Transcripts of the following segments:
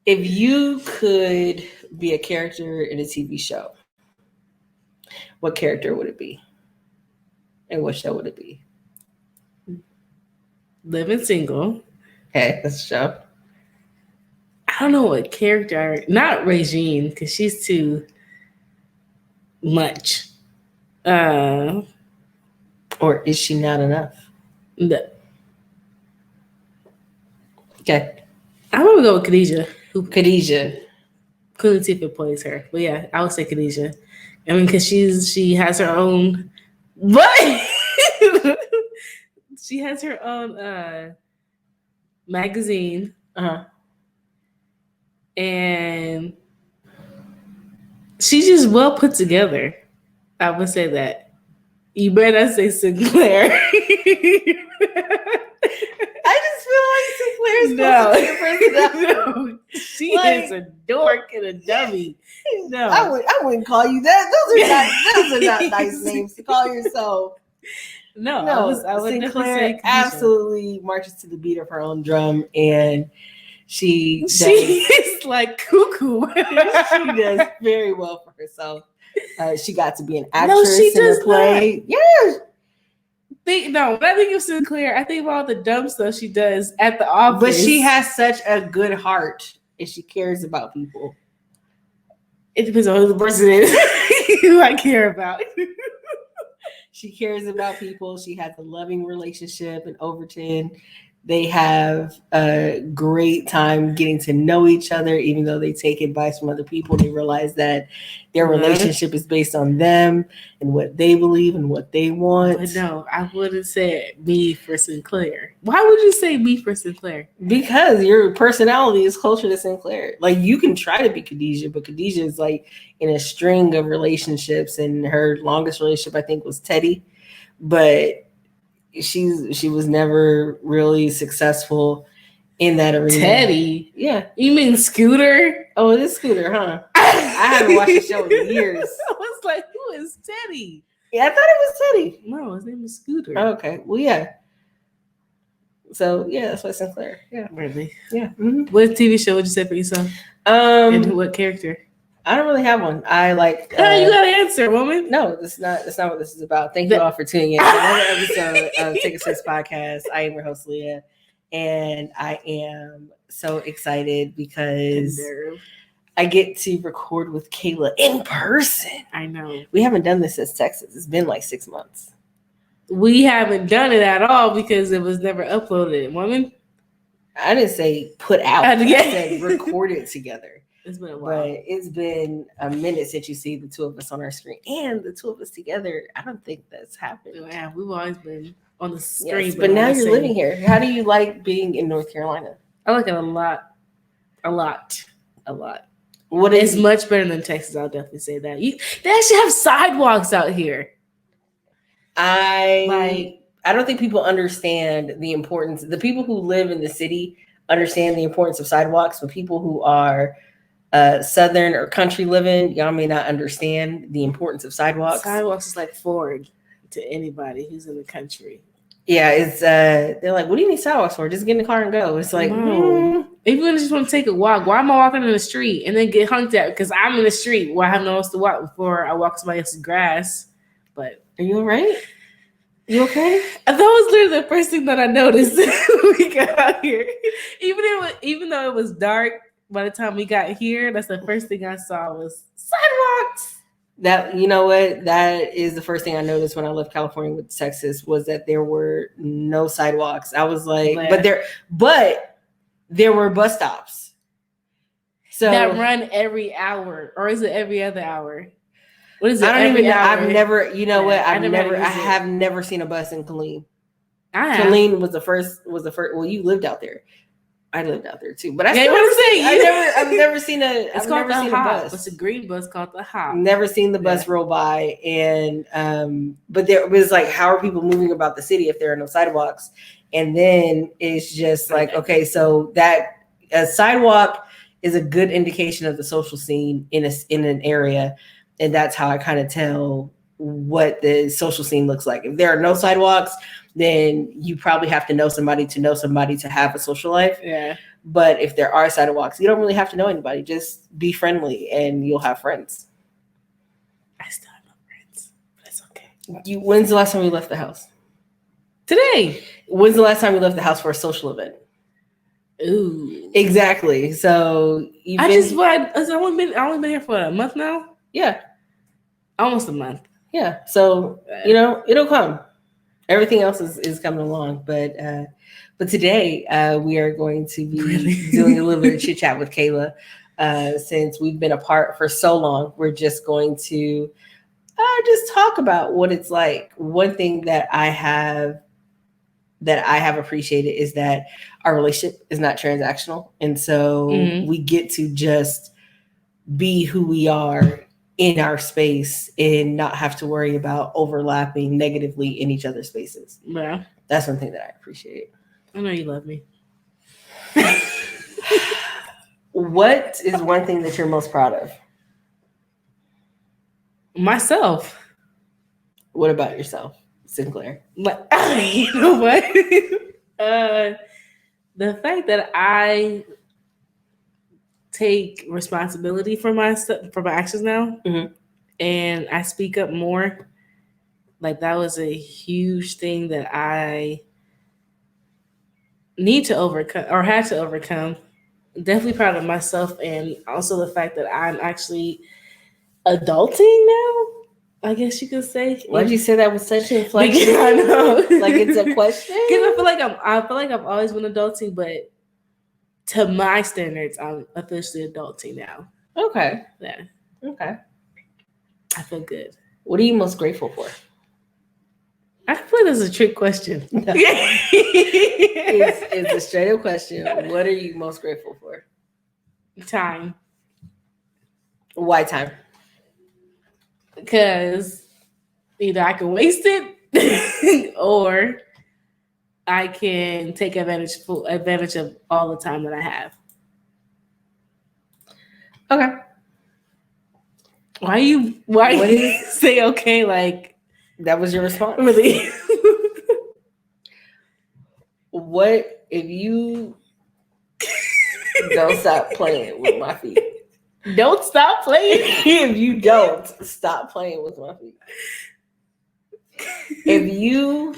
If you could be a character in a TV show, what character would it be? And what show would it be? Living single. Okay, that's a show. I don't know what character. Not Regine, because she's too much. Or is she not enough? No. Okay. I'm gonna go with Khadijah. Khadijah. Queen Latifah plays her, but yeah, I would say Khadijah. I mean, because she has her own. What? She has her own magazine, and she's just well put together. I would say that. You better not say Sinclair. I just feel like Sinclair's supposed to be a personality. No, she is a dork and a dummy. No, I wouldn't call you that. Those are not nice names to call yourself. No, I would Sinclair absolutely marches to the beat of her own drum, and she is like cuckoo. She does very well for herself. She got to be an actress in a play. Yeah. When I think of Sinclair, I think about the dumb stuff she does at the office. But she has such a good heart, and she cares about people. It depends on who the person is who I care about. She cares about people. She has a loving relationship in Overton. They have a great time getting to know each other, even though they take advice from other people. They realize that their relationship is based on them and what they believe and what they want. But no, I wouldn't say me for Sinclair. Why would you say me for Sinclair? Because your personality is closer to Sinclair. Like, you can try to be Khadijah, but Khadijah is like in a string of relationships, and her longest relationship, I think, was Teddy. But she was never really successful in that arena. Teddy? Yeah. You mean Scooter? Oh, it is Scooter, huh? I haven't watched the show in years. I was like, who is Teddy? Yeah, I thought it was Teddy. No, his name is Scooter. Okay. Well, yeah. So, yeah, that's why Sinclair. Yeah. Really? Yeah. Mm-hmm. What TV show would you say for yourself? And what character? I don't really have one. I like. You gotta answer, woman. No, that's not what this is about. Thank you all for tuning in to another episode of Take a Six Podcast. I am your host, Leah, and I am so excited because I get to record with Kayla in person. I know. We haven't done this since Texas. It's been like 6 months. We haven't done it at all because it was never uploaded, woman. I didn't say put out. I said record it together. It's been a while. But it's been a minute since you see the two of us on our screen. And the two of us together, I don't think that's happened. Yeah, we've always been on the screen. Yes, but now you're living here. How do you like being in North Carolina? I like it a lot. A lot. What is much better than Texas, I'll definitely say that. They actually have sidewalks out here. I don't think people understand the importance. The people who live in the city understand the importance of sidewalks, but people who are southern or country living, y'all may not understand the importance of sidewalks. Sidewalks is like foreign to anybody who's in the country. Yeah, it's they're like, what do you need sidewalks for? Just get in the car and go. It's like, even if you just want to take a walk, why am I walking in the street and then get honked at because I'm in the street where I have no one else to walk before I walk somebody else's grass? But are you all right? You okay? That was literally the first thing that I noticed when we got out here. Even though it was dark by the time we got here, that's the first thing I saw was sidewalks. That, you know what? That is the first thing I noticed when I left California with Texas was that there were no sidewalks. I was like, but there were bus stops. So that run every hour, or is it every other hour? What is it? I don't even know. I've never, I have never seen a bus in Khalah. Khalah was the first. Well, you lived out there. I lived out there too, but I've never seen a. It's called the Hop. It's a green bus called the Hop. Never seen the bus roll by, and but there was like, how are people moving about the city if there are no sidewalks? And then it's just like, okay, so that a sidewalk is a good indication of the social scene in an area, and that's how I kind of tell what the social scene looks like. If there are no sidewalks, then you probably have to know somebody to have a social life. Yeah. But if there are sidewalks, you don't really have to know anybody. Just be friendly and you'll have friends. I still have no friends, but it's okay. When's the last time you left the house? Today. When's the last time you left the house for a social event? Ooh. Exactly. So I've only been here for a month now. Yeah. Almost a month. Yeah. So, it'll come. Everything else is coming along. But today we are going to be doing a little bit of chit chat with Khalah. Since we've been apart for so long, we're just going to just talk about what it's like. One thing that I have appreciated is that our relationship is not transactional. And so we get to just be who we are in our space and not have to worry about overlapping negatively in each other's spaces. Yeah. That's one thing that I appreciate. I know you love me. What is one thing that you're most proud of? Myself. What about yourself, Sinclair? But you know what? The fact that I take responsibility for my actions now, and I speak up more. Like, that was a huge thing that I need to overcome or had to overcome. Definitely proud of myself, and also the fact that I'm actually adulting now, I guess you could say. Why'd you say that with such inflection? I know, like it's a question. Because I feel like I've always been adulting, but to my standards, I'm officially adulting now. Okay. Yeah. Okay. I feel good. What are you most grateful for? I feel this is a trick question. No. It's a straight up question. What are you most grateful for? Time. Why time? Because either I can waste it or I can take full advantage of all the time that I have. Okay. Why you say okay like that was your response? Really? What if you don't stop playing with my feet? Don't stop playing. If you don't stop playing with my feet. If you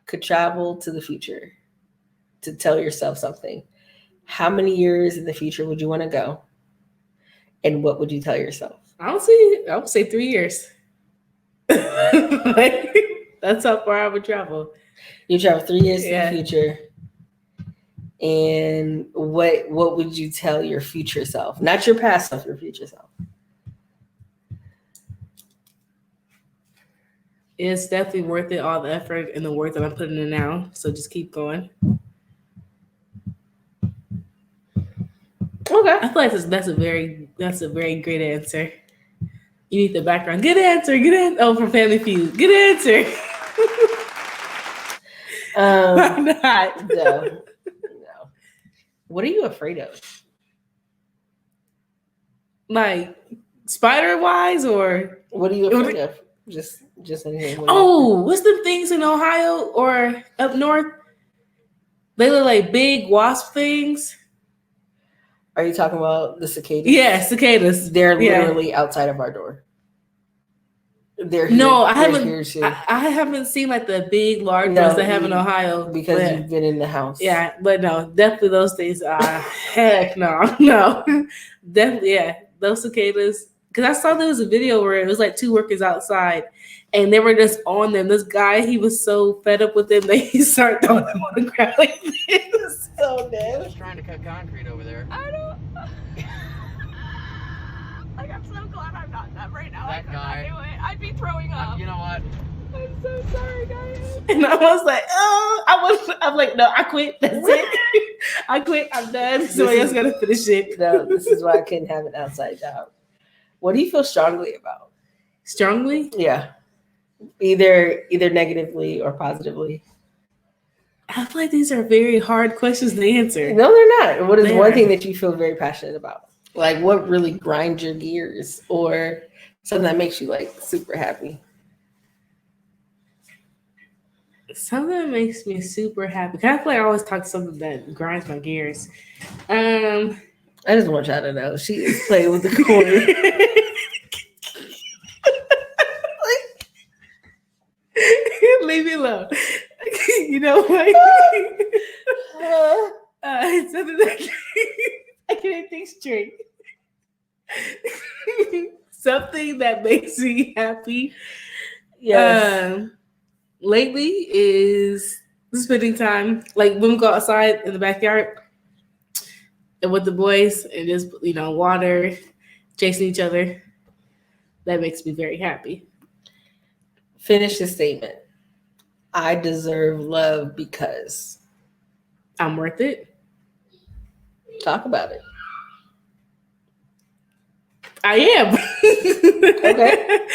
could travel to the future to tell yourself something, how many years in the future would you want to go? And what would you tell yourself? I would say 3 years. Like, that's how far I would travel. You travel 3 years in the future. And what would you tell your future self? Not your past self, your future self. It's definitely worth it, all the effort and the work that I'm putting in now. So just keep going. Okay. I feel like that's a very great answer. You need the background. Good answer. Oh, from Family Feud. Good answer. Why not? No. What are you afraid of? Like, spider-wise, or what are you afraid of? Just anything. What's the things in Ohio or up north? They look like big wasp things. Are you talking about the cicadas? Yeah, cicadas. They're literally outside of our door. They're here. No, I haven't seen like the big, large ones they have in Ohio because you've been in the house. Yeah, but no, definitely those things. Heck no, definitely those cicadas. Because I saw there was a video where it was like two workers outside, and they were just on them. This guy, he was so fed up with them that he started throwing them on the ground like this. So dead. I was trying to cut concrete over there. I don't. Like, I'm so glad I'm not them right now. That guy. I could not do it. I'd be throwing up. You know what? I'm so sorry, guys. And I was like, I'm like, no, I quit. That's it. I quit. I'm done. Somebody else gotta finish it. No, this is why I couldn't have an outside job. What do you feel strongly about? Strongly? Yeah. Either negatively or positively. I feel like these are very hard questions to answer. No, they're not. What is one thing that you feel very passionate about? Like, what really grinds your gears, or something that makes you like super happy? Something that makes me super happy. I feel like I always talk something that grinds my gears. I just want y'all to know she is playing with the cord. Leave me alone. You know what? Something that I can't think straight. Something that makes me happy. Yes. Lately is spending time, like when we go outside in the backyard and with the boys and just, water, chasing each other. That makes me very happy. Finish the statement. I deserve love because I'm worth it. Talk about it. I am. Okay.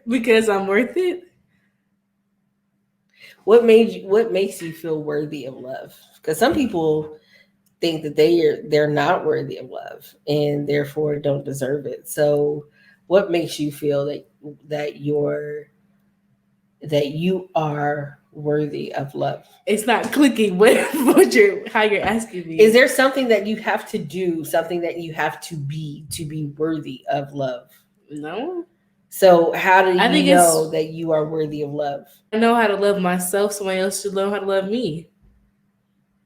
Because I'm worth it. What makes you feel worthy of love? Because some people think that they're not worthy of love and therefore don't deserve it. So what makes you feel that you are worthy of love? It's not clicking how you're asking me. Is there something that you have to do, something that you have to be worthy of love? No. So how do you know that you are worthy of love? I know how to love myself. Somebody else should learn how to love me.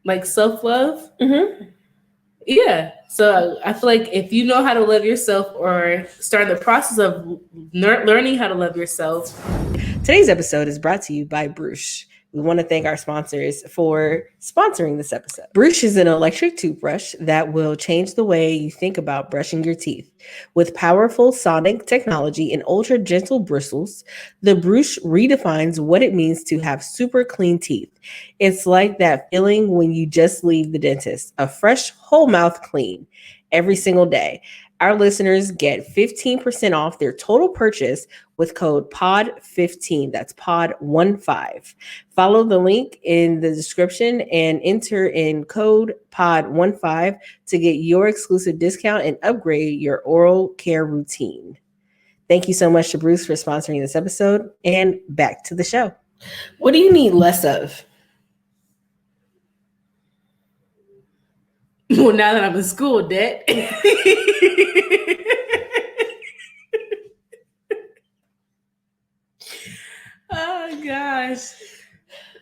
Like self-love. Mm-hmm. Yeah. So I feel like if you know how to love yourself or start the process of learning how to love yourself. Today's episode is brought to you by Brush. We want to thank our sponsors for sponsoring this episode. Brush is an electric toothbrush that will change the way you think about brushing your teeth. With powerful sonic technology and ultra gentle bristles, the Brush redefines what it means to have super clean teeth. It's like that feeling when you just leave the dentist, a fresh whole mouth clean every single day. Our listeners get 15% off their total purchase with code POD15. That's POD15. Follow the link in the description and enter in code POD15 to get your exclusive discount and upgrade your oral care routine. Thank you so much to Bruce for sponsoring this episode, and back to the show. What do you need less of? Well, now that I'm in school, debt. Oh gosh.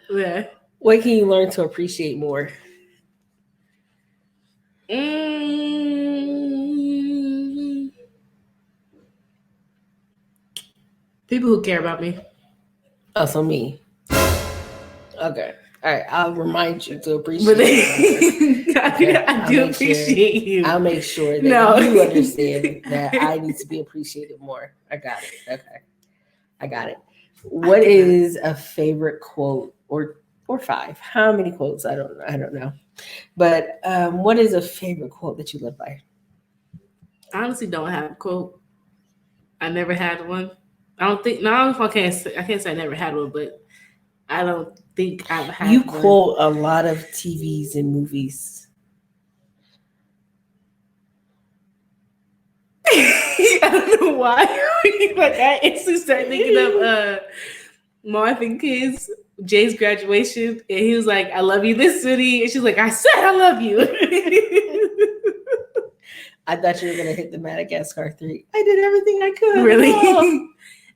Yeah. What can you learn to appreciate more? People who care about me. Oh, so me. Okay. All right. I'll remind you to appreciate. I do appreciate you. I'll make sure that you understand that I need to be appreciated more. I got it. Okay. I got it. What is a favorite quote or 5? How many quotes? I don't know. But what is a favorite quote that you live by? I honestly don't have a quote. I never had one. I can't say I never had one, but I don't think I've had one. You quote a lot of TVs and movies. I don't know why. Like I instantly started thinking of Marvin Kids, Jay's graduation, and he was like, "I love you, this city," and she's like, "I said I love you." I thought you were gonna hit the Madagascar 3. I did everything I could. Really? Oh.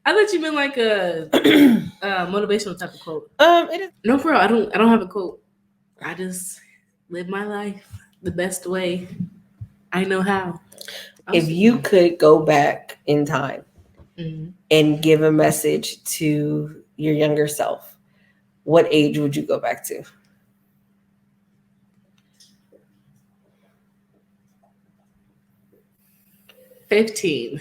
I thought you meant like a motivational type of quote. It is. No, bro, I don't have a quote. I just live my life the best way I know how. If you could go back in time and give a message to your younger self, what age would you go back to? 15.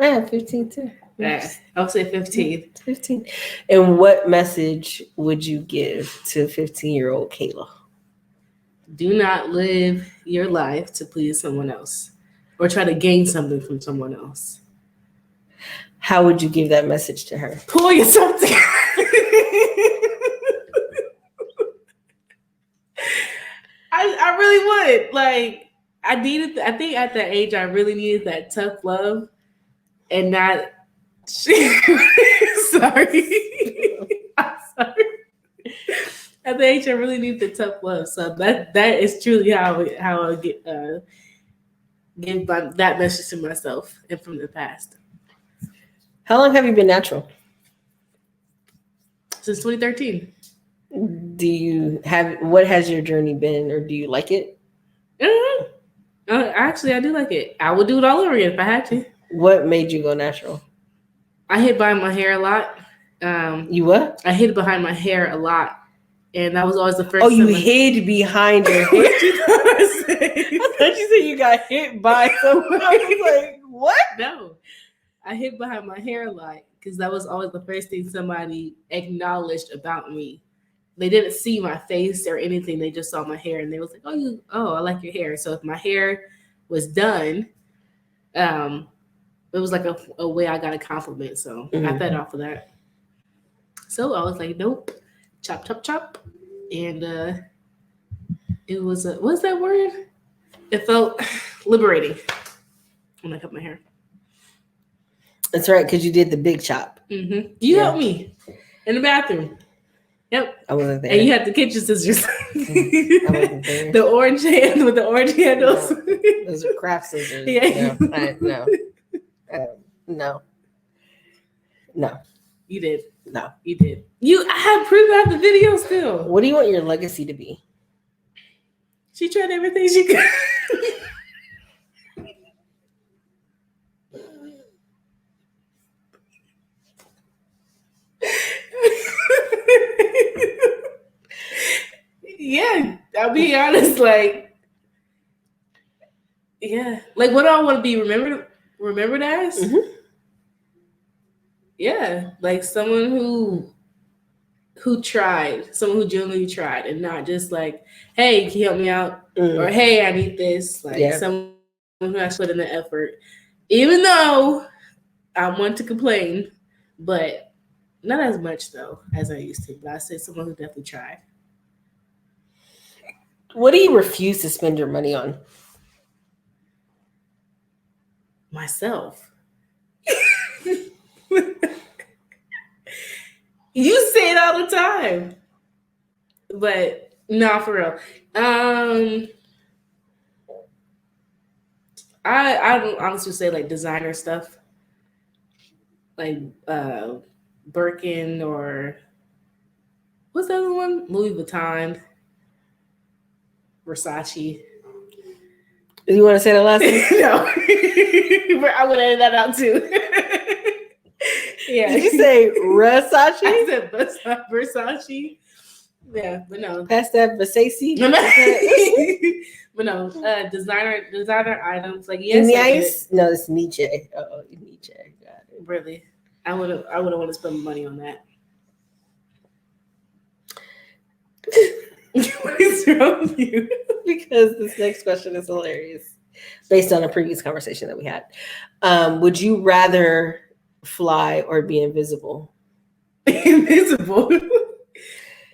Yeah, 15 too. Yeah, I'll say 15. 15. And what message would you give to 15-year-old Kayla? Do not live your life to please someone else or try to gain something from someone else. How would you give that message to her? Pull yourself together. I really would. Like, I think at that age, I really needed that tough love and not. Sorry. I'm sorry. At the age I really need the tough love. So that is truly how I get give that message to myself and from the past. How long have you been natural? Since 2013. What has your journey been, or do you like it? Actually, I do like it. I would do it all over again if I had to. What made you go natural? I hid behind my hair a lot. You what? I hid behind my hair a lot. And that was always the first. Oh, you hid behind your hair? I thought you said you got hit by someone. I was like, what? No. I hid behind my hair a lot because that was always the first thing somebody acknowledged about me. They didn't see my face or anything. They just saw my hair and they was like, I like your hair. So if my hair was done, it was like a way I got a compliment. So I fed off of that. So I was like, nope, chop, chop, chop. And it was, what's that word? It felt liberating when I cut my hair. That's right, because you did the big chop. Mm-hmm. You helped me in the bathroom. Yep. I wasn't there. And you had the kitchen scissors. I wasn't there. The orange hand with the orange handles. No, those are craft scissors. Yeah. No. You did. No. You did. I have proof. I have the video still. What do you want your legacy to be? She tried everything she could. Yeah, I'll be honest. Like, yeah, like what do I want to be remembered as? Mm-hmm. Yeah, like someone who tried, someone who genuinely tried, and not just like, hey, can you help me out? Or hey, I need this. Like someone who has put in the effort, even though I want to complain, but not as much though as I used to. But I said someone who definitely tried. What do you refuse to spend your money on? Myself. You say it all the time. But no, for real. I don't honestly say like designer stuff. Like Birkin or what's the other one? Louis Vuitton. Versace. You want to say the last one? No. I would edit that out too. Yeah. Did you say Versace? I said Versace. Yeah, but no. Past that Versace? But no, designer items. Like, yes. Nice? No, it's Nietzsche. Oh, Nietzsche. Got it. Really? I wouldn't want to spend money on that. What is wrong with you? Because this next question is hilarious, based on a previous conversation that we had. Would you rather fly or be invisible? Invisible.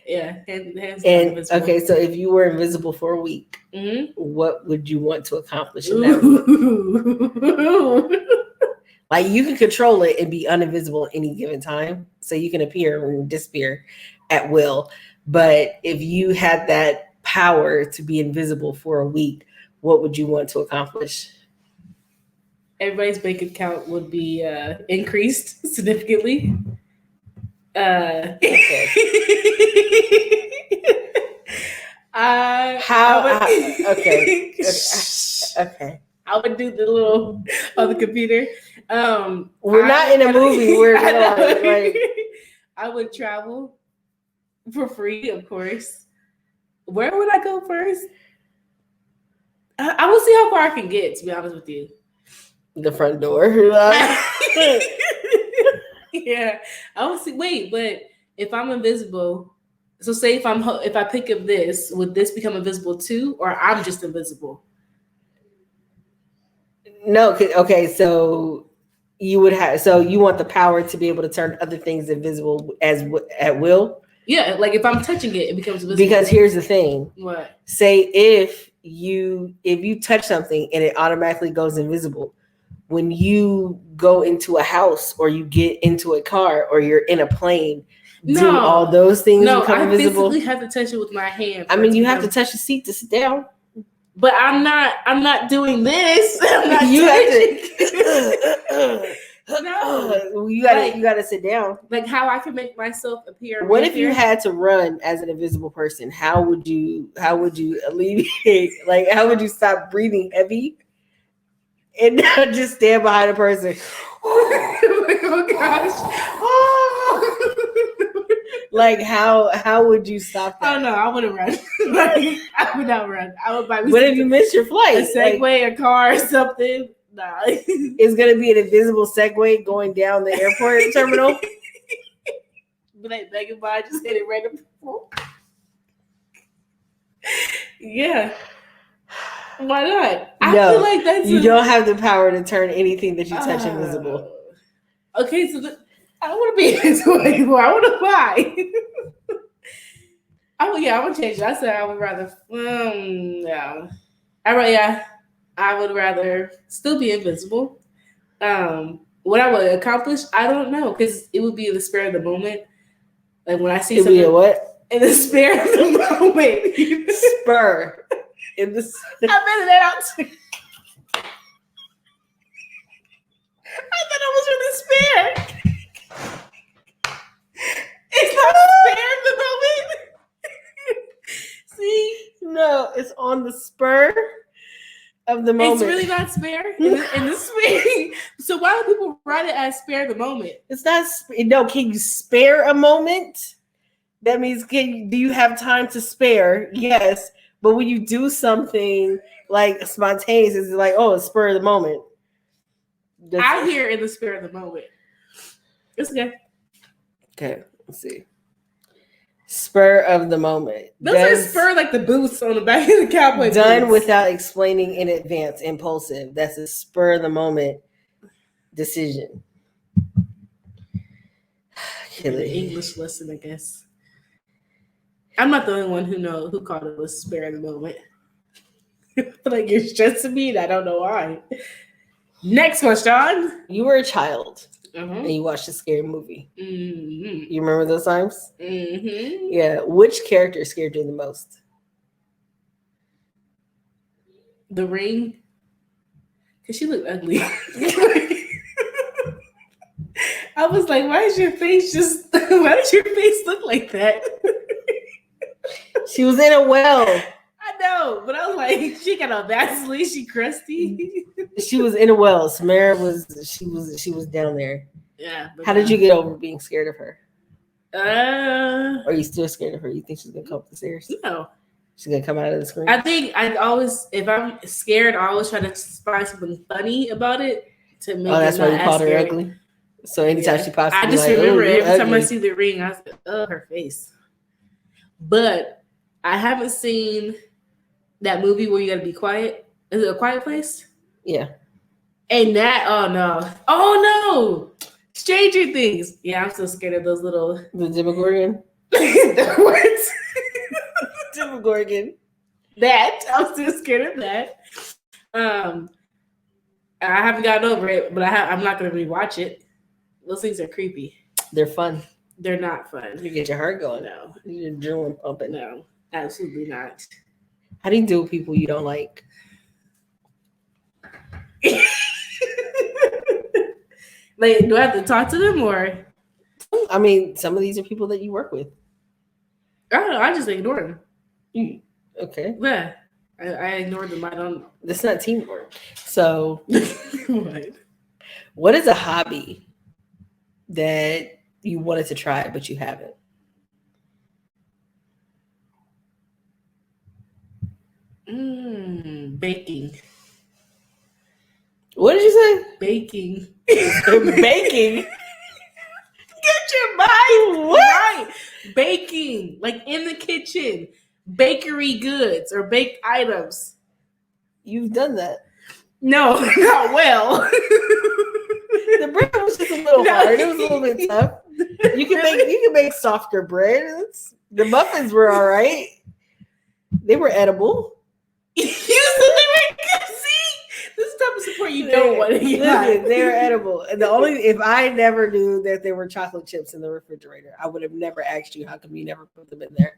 Yeah, hands and invisible. Okay, so if you were invisible for a week, what would you want to accomplish in that week? Like, you can control it and be uninvisible at any given time, so you can appear and disappear at will. But if you had that power to be invisible for a week, what would you want to accomplish? Everybody's bank account would be increased significantly. Okay. Okay. I would do the little on the computer. We're not in a movie. I would travel for free, of course. Where would I go first? I will see how far I can get, to be honest with you. The front door. Yeah, I will see. Wait, but if I'm invisible, so say if I pick up this, would this become invisible too, or I'm just invisible? No. Okay. So you want the power to be able to turn other things invisible at will. Yeah, like if I'm touching it, it becomes invisible. Because here's the thing. What? Say if you touch something and it automatically goes invisible, when you go into a house or you get into a car or you're in a plane, do all those things become I invisible? physically have to touch it with my hand. I mean, you have to touch the seat to sit down. But I'm not doing this. I'm not You touching. No. You gotta sit down. Like how I can make myself appear. What if you had to run as an invisible person? How would you alleviate? Like, how would you stop breathing heavy and not just stand behind a person? Oh gosh. Like, how would you stop that? Oh no, I wouldn't run. I would not run. I would buy me. What if you miss your flight? A Segway, a car, or something? Nah. It's gonna be an invisible Segway going down the airport terminal. But like Megan Bond just hit it right up. Yeah. Why not? I feel like that's you don't have the power to turn anything that you touch invisible. Okay, so I don't want to be invisible anymore. I want to fly. I would change it. I said I would rather. No. I would rather still be invisible. What I would accomplish, I don't know, because it would be in the spare of the moment. Like when I see something. Be what? In the spare of the moment. Spur. I meant that out too. I thought I was really spare. It's not spare of the moment. See? No, it's on the spur of the moment. It's really not spare in the spare. So why do people write it as spare the moment? It's not. No, can you spare a moment? That means do you have time to spare? Yes. But when you do something like spontaneous, it's like, oh, it's spur of the moment. I hear in the spur of the moment. It's okay. Okay, let's see. Spur of the moment. Those are spur like the boots on the back of the cowboy done boots. Without explaining in advance, impulsive. That's a spur of the moment decision. An English lesson, I guess. I'm not the only one who called it a spare of the moment. I feel like you're stressing me and I don't know why. Next question. You were a child and you watched a scary movie. Mm-hmm. You remember those times? Mm-hmm. Yeah. Which character scared you the most? The Ring. Because she looked ugly. I was like, why does your face look like that? She was in a well. I know, but I was like, she got a Vaseline, she crusty. She was in a well. Samara was down there. Yeah. How did you get over being scared of her? Are you still scared of her? You think she's gonna come up the stairs? No. She's gonna come out of the screen? I think if I'm scared, I always try to find something funny about it to make it that's not why you called her scary. ugly? So anytime she pops, I just remember every time I see the Ring, I say, oh, her face. But I haven't seen that movie where you gotta be quiet. Is it A Quiet Place? Yeah. And that, oh no. Stranger Things. Yeah, I'm so scared of those little. The Demogorgon? What? Demogorgon. That. I'm still scared of that. I haven't gotten over it, but I'm not gonna rewatch it. Those things are creepy. They're fun. They're not fun. You get your heart going. No. Your adrenaline pumping. No, absolutely not. How do you deal with people you don't like? Like, do I have to talk to them or? I mean, some of these are people that you work with. I don't know. I just ignore them. Okay. Yeah. I ignore them. I don't. That's not teamwork. So, What? What is a hobby that you wanted to try but you haven't? Baking. What did you say? Baking. Baking? Get your mind right. Baking, like in the kitchen, bakery goods or baked items. You've done that. No, not well. The bread was just a little hard. It was a little bit tough. You can make softer bread. The muffins were all right. They were edible. You said they were good. See, this type of support or you don't want it. Listen, they're edible. If I never knew that there were chocolate chips in the refrigerator, I would have never asked you, how come you never put them in there?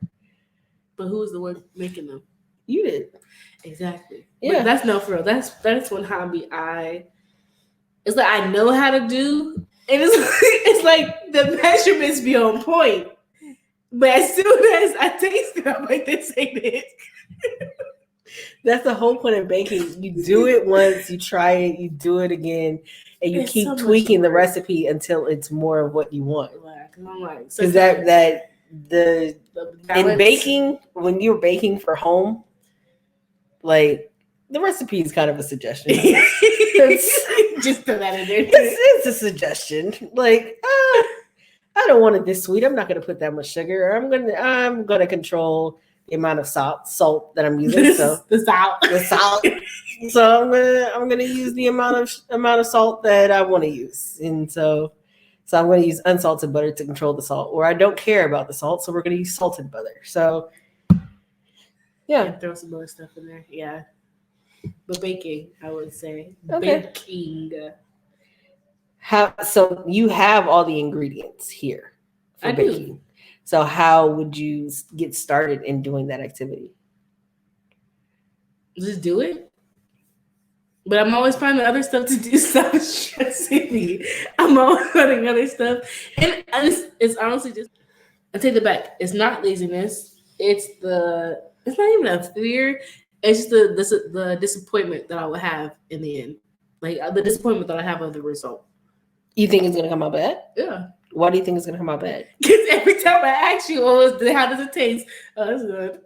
But who was the one making them? You did. Exactly. Yeah. But that's no for real. That's one hobby it's like I know how to do. And it's like the measurements be on point. But as soon as I taste it, I'm like, this ain't it. That's the whole point of baking. You do it once, you try it, you do it again, and you It's keep so much tweaking the work. recipe until it's more of what you want. Because I'm like, Because the in balance- baking, when you're baking for home, like the recipe is kind of a suggestion. Just throw that in there. It's a suggestion. Like, I don't want it this sweet. I'm not going to put that much sugar. I'm gonna control the amount of salt that I'm using. So the salt. So I'm gonna use the amount of salt that I want to use, and so I'm going to use unsalted butter to control the salt. Or I don't care about the salt, so we're going to use salted butter. So yeah, And throw some more stuff in there. Yeah, but baking, I would say Okay. baking. So you have all the ingredients here for I do. baking. So how would you get started in doing that activity? Just do it. But I'm always finding other stuff to do. Stop stressing me. I'm always finding other stuff. And it's honestly just, I take it back. It's not laziness. It's not even a fear. It's just the disappointment that I will have in the end. Like the disappointment that I have of the result. You think it's going to come out bad? Yeah. Why do you think it's going to come out bad? Because every time I ask you, how does it taste? Oh, it's good.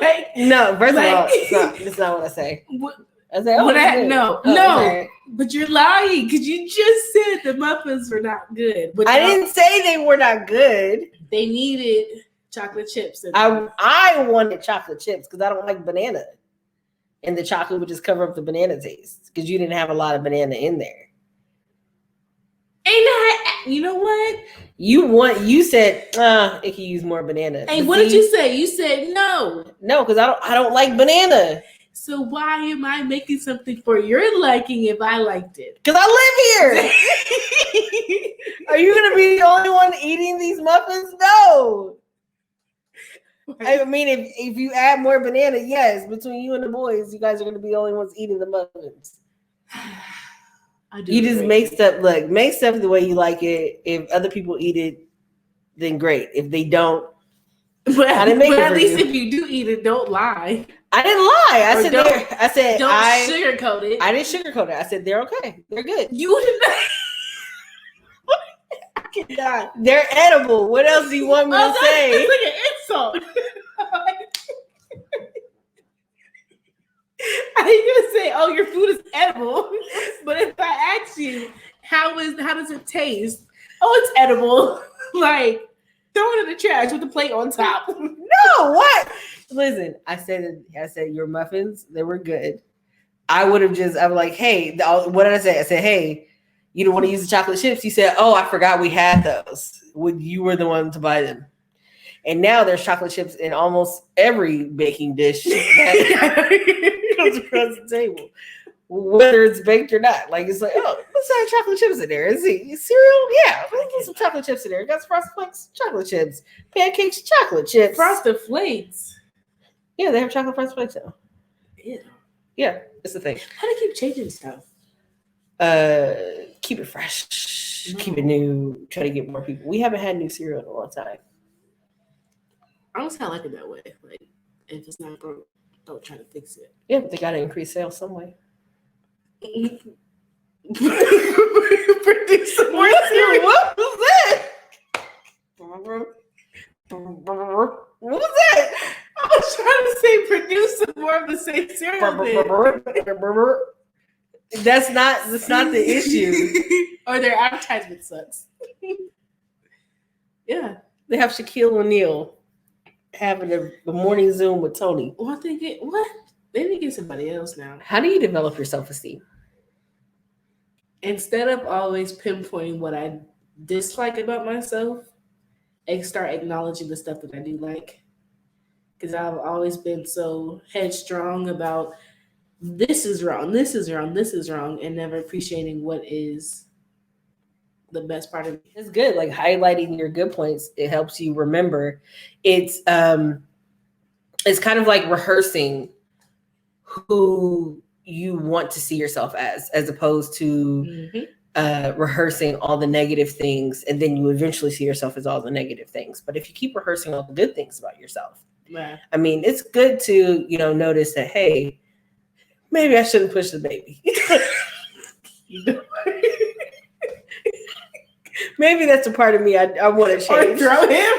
Like, No, first like- of all, it's not what I say. what, I say, oh, What it's I- good. no, Oh, no. okay. but you're lying because you just said the muffins were not good. But I didn't say they were not good. They needed chocolate chips. In them. I wanted chocolate chips because I don't like banana, and the chocolate would just cover up the banana taste because you didn't have a lot of banana in there. You know what? You said it could use more banana. Hey, But what see, did you say? You said no. No, because I don't like banana So why am I making something for your liking if I liked it? because I live here. Are you gonna be the only one eating these muffins? No. I mean, if you add more banana, yes, between you and the boys, you guys are gonna be the only ones eating the muffins. I do You just agree. make stuff the way you like it. If other people eat it, then great. If they don't, But, I didn't make it at for least you. if you do eat it, don't lie. I didn't lie. I Or said don't- I said Don't I sugarcoat it. didn't sugarcoat it. I said they're okay. They're good. You did not. I cannot. They're edible. What else do you want me to say? That's like an insult. I ain't gonna say, "Oh, your food is edible," but if I ask you, how does it taste? Oh, it's edible. Like, throw it in the trash with the plate on top. No, what? Listen, I said your muffins, they were good. I'm like, hey, what did I say? I said, hey, you don't want to use the chocolate chips? You said, oh, I forgot we had those. You were the one to buy them. And now there's chocolate chips in almost every baking dish that comes across the table, whether it's baked or not. Like, it's like, oh, let's have chocolate chips in there. Is it cereal? Yeah, let's put some chocolate chips in there. Got some Frosted Flakes, chocolate chips. Pancakes, chocolate chips. Frosted Flakes. Yeah, they have chocolate Frosted Flakes now. Ew. Yeah, it's the thing. How do you keep changing stuff? Keep it fresh, keep it new. Try to get more people. We haven't had new cereal in a long time. Honestly, I like it that way. Like, if it's not broke, don't try to fix it. Yeah, but they got to increase sales some way. Produce some more cereal. What was that? What was that? I was trying to say produce some more of the same cereal. That's not the issue. Or their advertisement sucks. Yeah. They have Shaquille O'Neal having a morning Zoom with Tony. What they get? What? They need to get somebody else now. How do you develop your self-esteem? Instead of always pinpointing what I dislike about myself, and start acknowledging the stuff that I do like. Because I've always been so headstrong about this is wrong, this is wrong, this is wrong, and never appreciating what is the best part of me. It's good. Like highlighting your good points, it helps you remember. It's kind of like rehearsing who you want to see yourself as opposed to rehearsing all the negative things, and then you eventually see yourself as all the negative things. But if you keep rehearsing all the good things about yourself, Right. I mean, it's good to, notice that, hey, maybe I shouldn't push the baby. Maybe that's a part of me I want to Or change. throw him.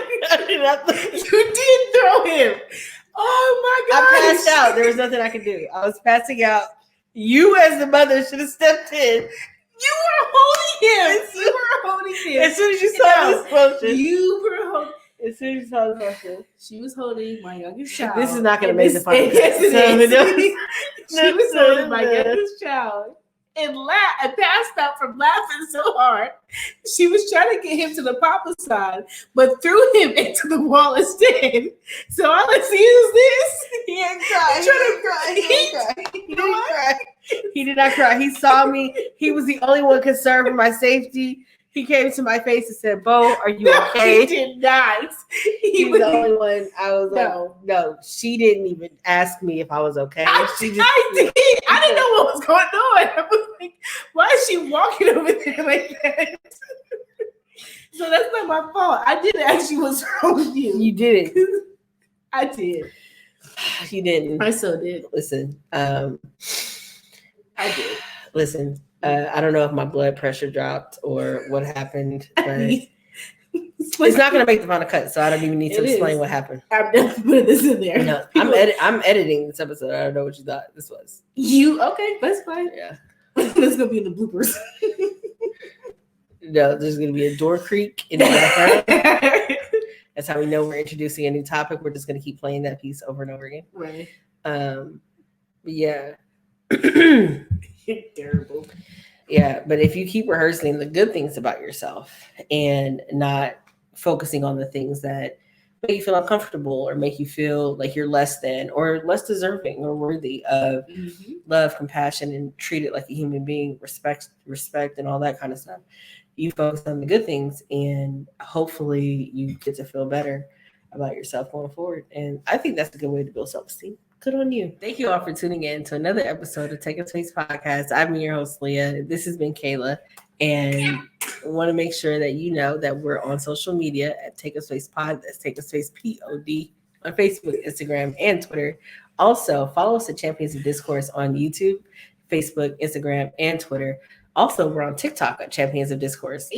You did throw him. Oh my God! I passed out. There was nothing I could do. I was passing out. You, as the mother, should have stepped in. You were holding him. You were holding him. As soon as you saw this motion. You were holding. As soon as you saw this motion. She was holding my youngest child. This is not going to make the podcast. Yes, it is. She was holding my No. youngest child and passed out from laughing so hard. She was trying to get him to the papa side, but threw him into the wall instead. So all I see is this. He ain't cry. He trying to cry. He didn't cry. He didn't cry. He did not cry. He saw me. He was the only one concerned for my safety. He came to my face and said, "Bo, are you okay?" He did not. He was the only one. I was like, no. She didn't even ask me if I was okay. I did. I didn't know what was going on. I was like, why is she walking over there like that? So that's not my fault. I didn't ask you what's wrong with you. You did it. I did. You didn't. I so did. Listen. I did. Listen. I don't know if my blood pressure dropped or what happened, but it's not going to make the final cut, so I don't even need to explain what happened. I'm definitely putting this in there. No, I'm editing this episode. I don't know what you thought this was. Okay, that's fine. Yeah. That's gonna be in the bloopers. No, there's going to be a door creak in the background. That's how we know we're introducing a new topic. We're just going to keep playing that piece over and over again. Right. But yeah. You're terrible. Yeah, but if you keep rehearsing the good things about yourself and not focusing on the things that make you feel uncomfortable or make you feel like you're less than or less deserving or worthy of love, compassion, and treat it like a human being, respect, and all that kind of stuff. You focus on the good things, and hopefully you get to feel better about yourself going forward. And I think that's a good way to build self-esteem. Good on you. Thank you all for tuning in to another episode of Take a Space Podcast. I'm your host, Leah. This has been Kayla. And I want to make sure that you know that we're on social media at Take a Space Pod. That's Take a Space POD on Facebook, Instagram, and Twitter. Also, follow us at Champions of Discourse on YouTube, Facebook, Instagram, and Twitter. Also, we're on TikTok at Champions of Discourse.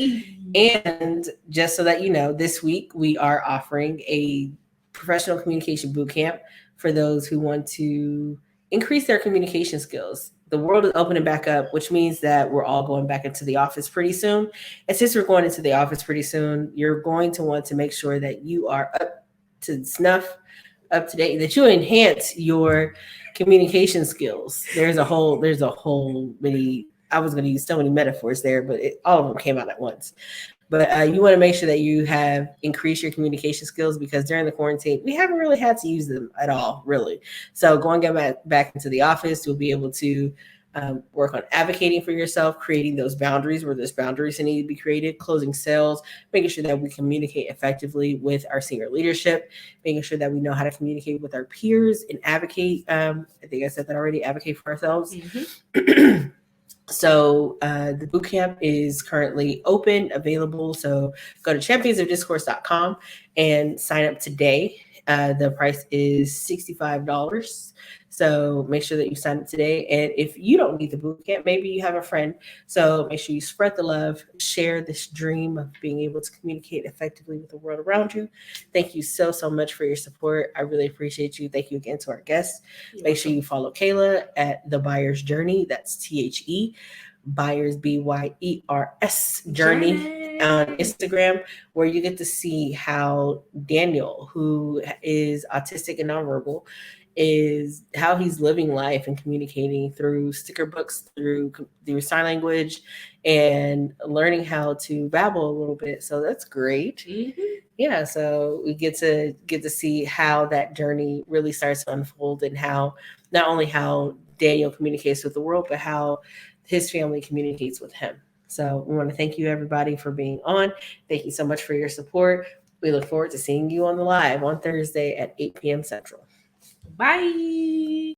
And just so that you know, this week we are offering a professional communication bootcamp for those who want to increase their communication skills. The world is opening back up, which means that we're all going back into the office pretty soon. And since we're going into the office pretty soon, you're going to want to make sure that you are up to snuff, up to date, that you enhance your communication skills. There's a whole many, I was going to use so many metaphors there, but all of them came out at once. But you want to make sure that you have increased your communication skills, because during the quarantine, we haven't really had to use them at all, really. So going back into the office, you'll be able to work on advocating for yourself, creating those boundaries where there's boundaries that need to be created, closing sales, making sure that we communicate effectively with our senior leadership, making sure that we know how to communicate with our peers and advocate. I think I said that already, advocate for ourselves. So the bootcamp is currently open, available. So go to championsofdiscourse.com and sign up today. The price is $65. So make sure that you sign up today. And if you don't need the bootcamp, maybe you have a friend. So make sure you spread the love, share this dream of being able to communicate effectively with the world around you. Thank you so much for your support. I really appreciate you. Thank you again to our guests. Make sure you follow Kayla at The Buyer's Journey. That's THE, Buyers, BYERS Journey on Instagram, where you get to see how Daniel, who is autistic and nonverbal, is how he's living life and communicating through sticker books, through sign language, and learning how to babble a little bit. So that's great. yeah, so we get to see how that journey really starts to unfold, and how not only how Daniel communicates with the world, but how his family communicates with him. So we want to thank you everybody for being on. Thank you so much for your support. We look forward to seeing you on the live on Thursday at 8 p.m. Central. Bye.